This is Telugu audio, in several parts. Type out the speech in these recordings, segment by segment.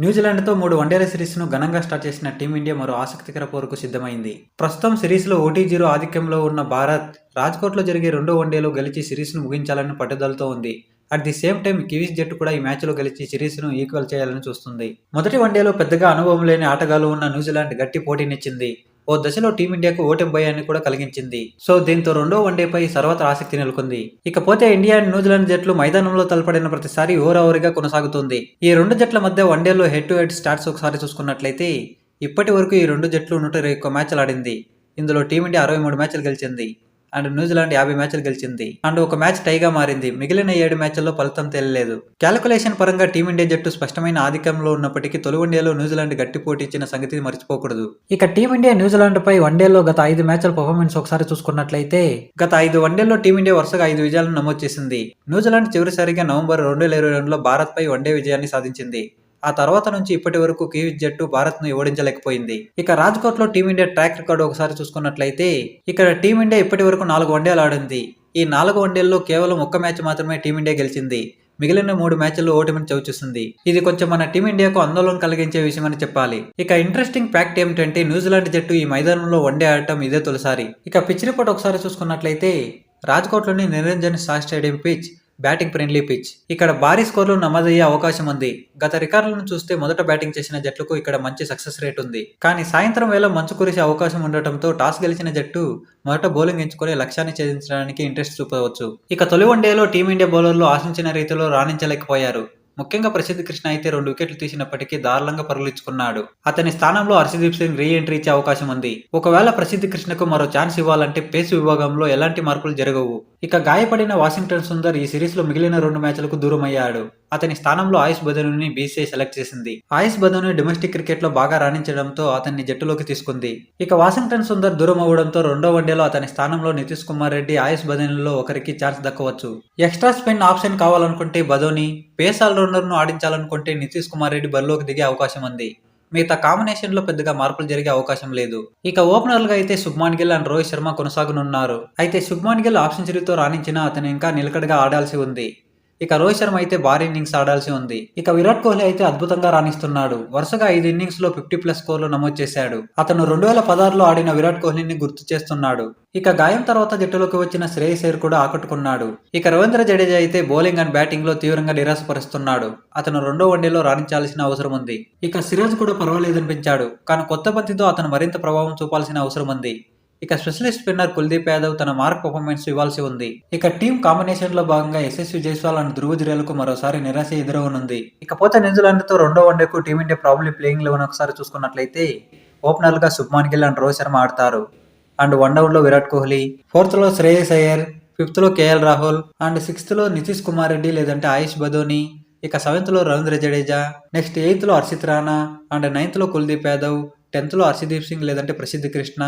న్యూజిలాండ్తో 3 వన్డేల సిరీస్ను ఘనంగా స్టార్ట్ చేసిన టీమిండియా మరో ఆసక్తికర పోరుకు సిద్ధమైంది. ప్రస్తుతం సిరీస్లో 1-0 ఆధిక్యంలో ఉన్న భారత్ రాజ్కోట్లో జరిగే రెండో వన్డేలో గెలిచి సిరీస్ను ముగించాలని పట్టుదలతో ఉంది. At the same time Kiwis జట్టు కూడా ఈ మ్యాచ్లో గెలిచి సిరీస్ను ఈక్వల్ చేయాలని చూస్తుంది. మొదటి వన్డేలో పెద్దగా అనుభవం లేని ఆటగాళ్లు ఉన్న న్యూజిలాండ్ గట్టి పోటీనిచ్చింది. ఓ దశలో టీమిండియాకు ఓటమి భయాన్ని కూడా కలిగించింది. సో దీంతో రెండో వన్డేపై సర్వత్రా ఆసక్తి నెలకొంది. ఇకపోతే ఇండియా అండ్ న్యూజిలాండ్ జట్లు మైదానంలో తలపడిన ప్రతిసారి ఓవరావరిగా కొనసాగుతుంది. ఈ రెండు జట్ల మధ్య వన్డేలో హెడ్ టు హెడ్ స్టాట్స్ ఒకసారి చూసుకున్నట్లయితే ఇప్పటి వరకు ఈ రెండు జట్లు 121 మ్యాచ్లు ఆడింది. ఇందులో టీమిండియా 63 మ్యాచ్లు గెలిచింది అండ్ న్యూజిలాండ్ 50 మ్యాచ్లు గెలిచింది అండ్ ఒక మ్యాచ్ టైగా మారింది. మిగిలిన 7 మ్యాచ్ల్లో ఫలితం తేలలేదు. క్యాలిక్యులేషన్ పరంగా టీమిండియా జట్టు స్పష్టమైన ఆధిక్యంలో ఉన్నప్పటికీ తొలి వన్డేలో న్యూజిలాండ్ గట్టి పోటీ ఇచ్చిన సంగతి మర్చిపోకూడదు. ఇక టీమిండియా న్యూజిలాండ్ పై వన్డేలో గత 5 మ్యాచ్ల పర్ఫార్మెన్స్ ఒకసారి చూసుకున్నట్లయితే గత 5 వన్డేల్లో టీమిండియా వరుసగా 5 విజయాలను నమోదు చేసింది. న్యూజిలాండ్ చివరిసారిగా నవంబర్ 2022లో భారత్ పై వన్డే విజయాన్ని సాధించింది. ఆ తర్వాత నుంచి ఇప్పటి వరకు కివీస్ జట్టు భారత్ ను ఓడించలేకపోయింది. ఇక రాజ్కోట్ లో టీమిండియా ట్రాక్ రికార్డు ఒకసారి చూసుకున్నట్లయితే ఇక్కడ టీమిండియా ఇప్పటి వరకు 4 వన్డేలు ఆడింది. ఈ 4 వన్డేల్లో కేవలం ఒక్క మ్యాచ్ మాత్రమే టీమిండియా గెలిచింది. మిగిలిన 3 మ్యాచ్ల్లో ఓటమిని చవిచూసింది. ఇది కొంచెం మన టీమిండియాకు ఆందోళన కలిగించే విషయమని చెప్పాలి. ఇక ఇంట్రెస్టింగ్ ఫ్యాక్ట్ ఏమిటంటే న్యూజిలాండ్ జట్టు ఈ మైదానంలో వన్డే ఆడటం ఇదే తొలిసారి. ఇక పిచ్ రిపోర్ట్ ఒకసారి చూసుకున్నట్లయితే రాజ్కోట్లోని Niranjan Shah stadium pitch batting friendly pitch. ఇక్కడ భారీ స్కోర్లు నమోదయ్యే అవకాశం ఉంది. గత రికార్డులను చూస్తే మొదట బ్యాటింగ్ చేసిన జట్లకు ఇక్కడ మంచి సక్సెస్ రేట్ ఉంది. కానీ సాయంత్రం వేళ మంచు కురిసే అవకాశం ఉండటంతో టాస్ గెలిచిన జట్టు మొదట బౌలింగ్ ఎంచుకుని లక్ష్యాన్ని ఛేదించడానికి ఇంట్రెస్ట్ చూపవచ్చు. ఇక తొలి వన్డేలో టీమిండియా బౌలర్లు ఆశించిన రీతిలో రాణించలేకపోయారు. ముఖ్యంగా ప్రసిద్ధ్ కృష్ణ అయితే 2 వికెట్లు తీసినప్పటికీ దారుణంగా పరుగులిచ్చుకున్నాడు. అతని స్థానంలో హర్షదీప్ సింగ్ రీ ఎంట్రీ ఇచ్చే అవకాశం ఉంది. ఒకవేళ ప్రసిద్ధ్ కృష్ణకు మరో ఛాన్స్ ఇవ్వాలంటే పేస్ విభాగంలో ఎలాంటి మార్పులు జరగవు. ఇక గాయపడిన వాషింగ్టన్ సుందర్ ఈ సిరీస్ లో మిగిలిన 2 మ్యాచ్లకు దూరం అయ్యాడు. అతని స్థానంలో ఆయుష్ బదనుని బీసీఐ సెలెక్ట్ చేసింది. ఆయుష్ బదను డొమెస్టిక్ క్రికెట్ లో బాగా రాణించడంతో అతన్ని జట్టులోకి తీసుకుంది. ఇక వాషింగ్టన్ సుందర్ దూరం అవ్వడంతో రెండో వన్డేలో అతని స్థానంలో నితీష్ కుమార్ రెడ్డి, ఆయుష్ బదనులో ఒకరికి ఛాన్స్ దక్కవచ్చు. ఎక్స్ట్రా స్పిన్ ఆప్షన్ కావాలనుకుంటే బదోని, పేస్ ఆల్రౌండర్ ను ఆడించాలనుకుంటే నితీష్ కుమార్ రెడ్డి బరిలోకి దిగే అవకాశం ఉంది. మిగతా కాంబినేషన్ లో పెద్దగా మార్పులు జరిగే అవకాశం లేదు. ఇక ఓపెనర్లుగా అయితే శుభ్మాన్ గిల్ అండ్ రోహిత్ శర్మ కొనసాగనున్నారు. అయితే శుభ్మాన్ గిల్ హాఫ్ సెంచరీతో రాణించినా అతను ఇంకా నిలకడగా ఆడాల్సి ఉంది. ఇక రోహిత్ శర్మ అయితే భారీ ఇన్నింగ్స్ ఆడాల్సి ఉంది. ఇక విరాట్ కోహ్లీ అయితే అద్భుతంగా రాణిస్తున్నాడు. వరుసగా 5 ఇన్నింగ్స్ లో 50+ స్కోర్లు నమోదు చేశాడు. అతను 2016లో ఆడిన విరాట్ కోహ్లీని గుర్తు చేస్తున్నాడు. ఇక గాయం తర్వాత జట్టులోకి వచ్చిన శ్రేయస్ అయ్యర్ కూడా ఆకట్టుకున్నాడు. ఇక రవీంద్ర జడేజా అయితే బౌలింగ్ అండ్ బ్యాటింగ్ లో తీవ్రంగా నిరాశపరుస్తున్నాడు. అతను రెండో వన్డేలో రాణించాల్సిన అవసరం ఉంది. ఇక సిరాజ్ కూడా పర్వాలేదనిపించాడు. కానీ కొత్త బంతితో అతను మరింత ప్రభావం చూపాల్సిన అవసరం ఉంది. ఇక స్పెషలిస్ట్ స్పిన్నర్ కుల్దీప్ యాదవ్ తన మార్క్ పర్ఫార్మెన్స్ ఇవ్వాల్సి ఉంది. ఇక టీమ్ కాంబినేషన్ లో భాగంగా యశస్వి జైస్వాల్ అండ్ ధ్రువ జురేలకు మరోసారి నిరాశ ఎదురవనుంది. ఇకపోతే న్యూజిలాండ్ తో రెండో వన్డేకు టీమిండియా ప్రాబ్లీ ప్లేయింగ్ 11 ఒకసారి చూసుకున్నట్లయితే ఓపెనర్లుగా శుభ్మాన్ గిల్ అండ్ రోహిత్ శర్మ ఆడతారు. అండ్ 1 డౌన్ లో విరాట్ కోహ్లీ, 4th లో శ్రేయస్ అయ్యర్, 5th లో కేఎల్ రాహుల్ అండ్ 6th లో నితీష్ కుమార్ రెడ్డి లేదంటే ఆయుష్ బదోని, ఇక 7th లో రవీంద్ర జడేజా, నెక్స్ట్ 8th లో హర్షిత్ రాణా అండ్ 9th లో కుల్దీప్ యాదవ్, 10th లో హర్షదీప్ సింగ్ లేదంటే ప్రసిద్ధ్ కృష్ణ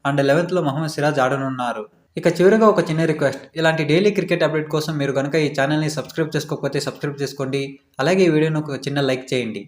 అండ్ 11th లో మహమ్మద్ సిరాజ్ ఆడనున్నారు. ఇక చివరిగా ఒక చిన్న రిక్వెస్ట్, ఇలాంటి డైలీ క్రికెట్ అప్డేట్ కోసం మీరు కనుక ఈ ఛానల్ని సబ్స్క్రైబ్ చేసుకోకపోతే సబ్స్క్రైబ్ చేసుకోండి. అలాగే ఈ వీడియోను ఒక చిన్న లైక్ చేయండి.